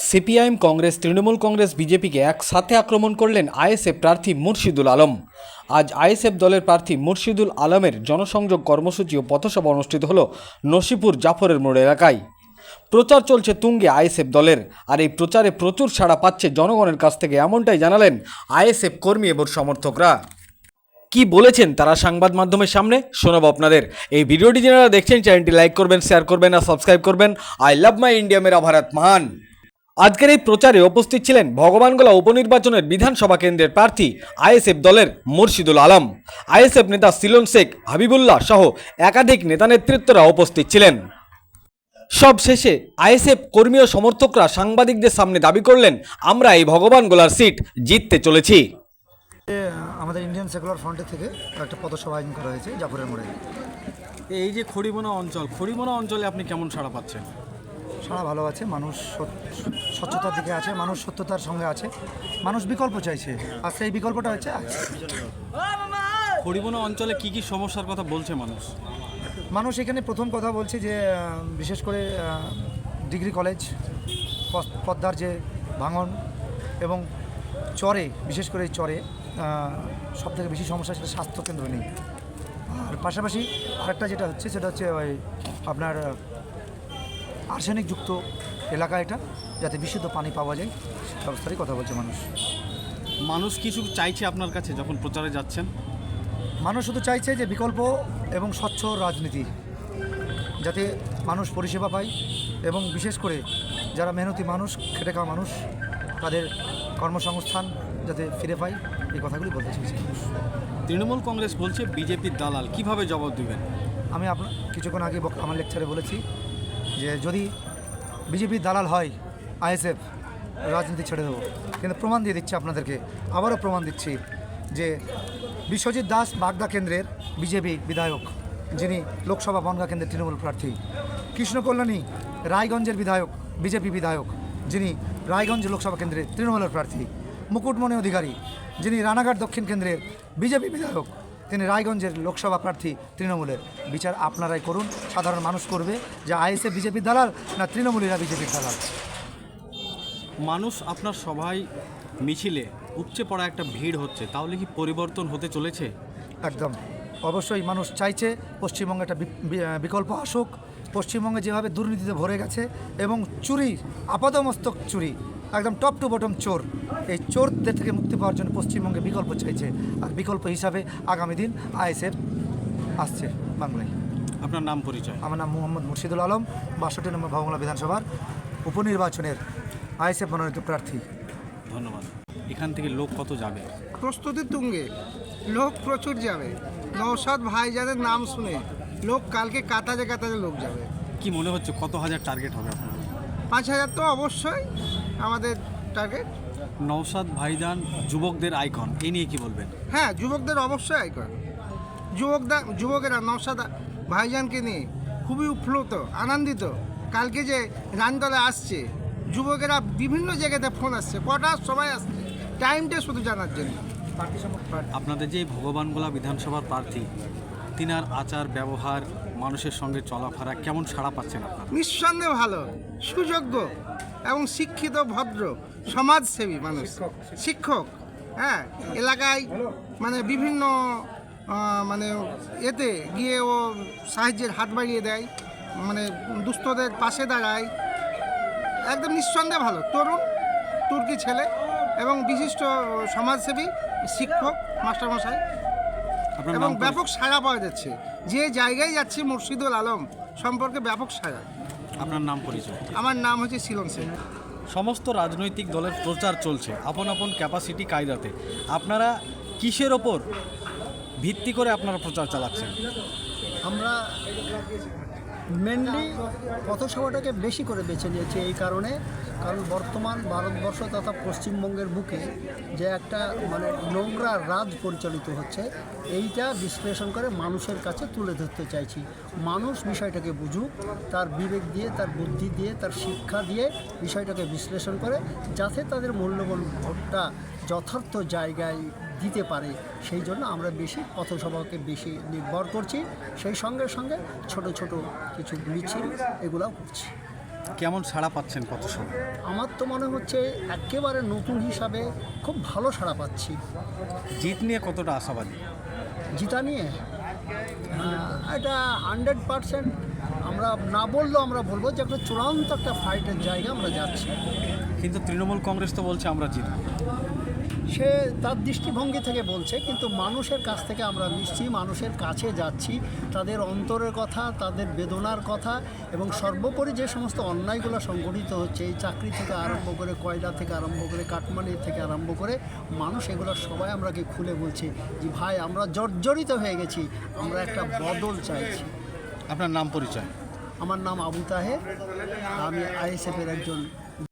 CPIM, Congress, Trinamool Congress, বিজেপিকে একসাথে আক্রমণ করলেন আইএসএফ প্রার্থী মুর্শিদুল আলম। আজ আইএসএফ দলের প্রার্থী মুর্শিদুল আলমের জনসংযোগ কর্মসূচি ও পথসভা অনুষ্ঠিত হল নসিপুর জাফরের মোড় এলাকায়। প্রচার চলছে তুঙ্গে আইএসএফ দলের, আর এই প্রচারে প্রচুর সাড়া পাচ্ছে জনগণের কাছ থেকে, এমনটাই জানালেন আইএসএফ কর্মী এবং সমর্থকরা। কি বলেছেন তারা সংবাদ মাধ্যমের সামনে শোনাবো আপনাদের। এই ভিডিওটি যারা দেখছেন চ্যানেলটি লাইক করবেন, শেয়ার করবেন আর সাবস্ক্রাইব করবেন। আই লাভ মাই ইন্ডিয়া, মেরা ভারত মহান। আজকের এই প্রচারে উপস্থিত ছিলেন ভগবানগোলা উপনির্বাচনের বিধানসভা কেন্দ্রের প্রার্থী আইএসএফ দলের মুর্শিদুল আলম, আইএসএফ নেতা সিলন শেখ হাবিবুল্লাহ সহ একাধিক নেতা নেতৃত্বরা উপস্থিত ছিলেন। সব শেষে আইএসএফ কর্মী ও সমর্থকরা সাংবাদিকদের সামনে দাবি করলেন, আমরা এই ভগবানগোলার সিট জিততে চলেছি। আমাদের ইন্ডিয়ান সেকুলার ফ্রন্টের থেকে একটা পথসভা আয়োজন করা হয়েছে জাফরের মোড়ে। এই যে খড়িমোনা অঞ্চলে আপনি কেমন সাড়া পাচ্ছেন? সারা ভালো আছে, মানুষ স্বচ্ছতার দিকে আছে, মানুষ সত্যতার সঙ্গে আছে, মানুষ বিকল্প চাইছে, আর সেই বিকল্পটা হচ্ছে খড়িমোনা অঞ্চলে কি কি সমস্যার কথা বলছে মানুষ এখানে প্রথম কথা বলছে যে বিশেষ করে ডিগ্রি কলেজ, পদ্মার যে ভাঙন এবং চরে, বিশেষ করে চরে সবথেকে বেশি সমস্যা সেটা স্বাস্থ্যকেন্দ্র নেই। আর পাশাপাশি আরেকটা যেটা হচ্ছে সেটা হচ্ছে ওই আপনার আর্সেনিকযুক্ত এলাকা, এটা যাতে বিশুদ্ধ পানি পাওয়া যায় সে ব্যবস্থারই কথা বলছে মানুষ। কিছু চাইছে আপনার কাছে যখন প্রচারে যাচ্ছেন? মানুষ শুধু চাইছে যে বিকল্প এবং স্বচ্ছ রাজনীতি, যাতে মানুষ পরিষেবা পায় এবং বিশেষ করে যারা মেহনতি মানুষ, খেটে খাওয়া মানুষ, তাদের কর্মসংস্থান যাতে ফিরে পায়, এই কথাগুলি বলতে চাইছি। তৃণমূল কংগ্রেস বলছে বিজেপির দালাল, কিভাবে জবাব দিবেন? আমি কিছুক্ষণ আগে আমার লেকচারে বলেছি যে যদি বিজেপির দালাল হয় আইএসএফ রাজনীতি ছেড়ে দেবো, কিন্তু প্রমাণ দিয়ে দিচ্ছি আপনাদেরকে, আবারও প্রমাণ দিচ্ছি যে বিশ্বজিৎ দাস বাগদা কেন্দ্রের বিজেপি বিধায়ক, যিনি লোকসভা বনগাঁ কেন্দ্রের তৃণমূল প্রার্থী, কৃষ্ণকল্যাণী রায়গঞ্জের বিধায়ক, বিজেপি বিধায়ক, যিনি রায়গঞ্জ লোকসভা কেন্দ্রের তৃণমূলের প্রার্থী, মুকুটমণি অধিকারী, যিনি রানাঘাট দক্ষিণ কেন্দ্রের বিজেপি বিধায়ক, তিনি রায়গঞ্জের লোকসভা প্রার্থী তৃণমূলের। বিচার আপনারাই করুন, সাধারণ মানুষ করবে যে আইএসএফ বিজেপির দালাল না তৃণমূলীরা বিজেপির দালাল। মানুষ আপনার সভায় মিছিলে উপচে পড়া একটা ভিড় হচ্ছে, তাহলে কি পরিবর্তন হতে চলেছে? একদম অবশ্যই মানুষ চাইছে পশ্চিমবঙ্গে একটা বিকল্প আসুক। পশ্চিমবঙ্গে যেভাবে দুর্নীতিতে ভরে গেছে এবং চুরি, আপাদমস্তক চুরি, একদম টপ টু বটম চোর, এই চোরদের থেকে মুক্তি পাওয়ার জন্য পশ্চিমবঙ্গে বিকল্প চাইছে, আর বিকল্প হিসাবে আগামী দিন আইএসএফ আসছে বাংলায়। আপনার নাম পরিচয়? আমার নাম মোহাম্মদ মুর্শিদুল আলম, 62 নম্বর ভগবানগোলা বিধানসভার উপনির্বাচনের আইএসএফ মনোনীত প্রার্থী। ধন্যবাদ। এখান থেকে লোক কত যাবে? প্রস্তুতি তুঙ্গে, লোক প্রচুর যাবে। নওশাদ ভাইজানের নাম শুনে লোক কালকে কাতারে কাতারে লোক যাবে। কি মনে হচ্ছে কত হাজার টার্গেট হবে আপনার? 5000 তো অবশ্যই আমাদের টার্গেট। নওশাদ ভাইজান যুবকদের আইকন, এই নিয়ে কি বলবেন? হ্যাঁ, যুবকদের অবশ্যই আইকন। যুবকেরা নওশাদ ভাইজানকে নিয়ে খুবই উৎফুল্লিত, আনন্দিত। কালকে যে রানদলে আসছে, যুবকেরা বিভিন্ন জায়গাতে ফোন আসছে, কটার সময় আসছে, টাইমটা শুধু জানার জন্য। আপনাদের যে ভগবানগোলা বিধানসভার প্রার্থী, তিনার আচার ব্যবহার, মানুষের সঙ্গে চলাফেরা কেমন সাড়া পাচ্ছেন আপনারা? নিঃসন্দেহে ভালো, সুযোগ্য এবং শিক্ষিত, ভদ্র, সমাজসেবী মানুষ, শিক্ষক। হ্যাঁ, এলাকায় মানে বিভিন্ন মানে এতে গিয়ে ও সাহায্যের হাত বাড়িয়ে দেয়, মানে দুস্থদের পাশে দাঁড়ায়। একদম নিঃসন্দেহে ভালো, তরুণ, তুর্কি ছেলে এবং বিশিষ্ট সমাজসেবী, শিক্ষক, মাস্টারমশাই, এবং ব্যাপক সাড়া পাওয়া যাচ্ছে। যে জায়গায় যাচ্ছি মুর্শিদুল আলম সম্পর্কে ব্যাপক সাড়া। আপনার নাম পরিচয়? আমার নাম হচ্ছে সিলন শেখ। সমস্ত রাজনৈতিক দলের প্রচার চলছে আপন আপন ক্যাপাসিটি কায়দাতে, আপনারা কিসের ওপর ভিত্তি করে আপনারা প্রচার চালাচ্ছেন? আমরা মেনলি পথসভাটাকে বেশি করে বেছে নিয়েছি এই কারণে, কারণ বর্তমান ভারতবর্ষ তথা পশ্চিমবঙ্গের বুকে যে একটা মানে নোংরা রাজ পরিচালিত হচ্ছে, এইটা বিশ্লেষণ করে মানুষের কাছে তুলে ধরতে চাইছি। মানুষ বিষয়টাকে বুঝুক, তার বিবেক দিয়ে, তার বুদ্ধি দিয়ে, তার শিক্ষা দিয়ে বিষয়টাকে বিশ্লেষণ করে, যাতে তাদের মূল্যবান ভোটটা যথার্থ জায়গায় দিতে পারে, সেই জন্য আমরা বেশি পথসভাকে বেশি নির্ভর করছি। সেই সঙ্গে সঙ্গে ছোট ছোট কিছু মিছিল এগুলাও করছি। কেমন সাড়া পাচ্ছেন কত সময়? আমার তো মনে হচ্ছে একেবারে নতুন হিসাবে খুব ভালো সাড়া পাচ্ছি। জিত নিয়ে কতটা আশাবাদী? জিতা নিয়ে এটা 100% আমরা না বললেও আমরা বলবো যে একটা চূড়ান্ত একটা ফাইটের জায়গা আমরা যাচ্ছি। কিন্তু তৃণমূল কংগ্রেস তো বলছে আমরা জিতব। সে তার দৃষ্টিভঙ্গি থেকে বলছে, কিন্তু মানুষের কাছ থেকে আমরা মিশছি, মানুষের কাছে যাচ্ছি, তাদের অন্তরের কথা, তাদের বেদনার কথা, এবং সর্বোপরি যে সমস্ত অন্যায়গুলো সংগঠিত হচ্ছে এই চাকরি থেকে আরম্ভ করে, কয়লা থেকে আরম্ভ করে, কাটমানি থেকে আরম্ভ করে, মানুষ এগুলো সবাই আমরাকে খুলে বলছে যে ভাই আমরা জর্জরিত হয়ে গেছি, আমরা একটা বদল চাইছি। আপনার নাম পরিচয়? আমার নাম আবু তাহের, আমি আইএসএফের একজন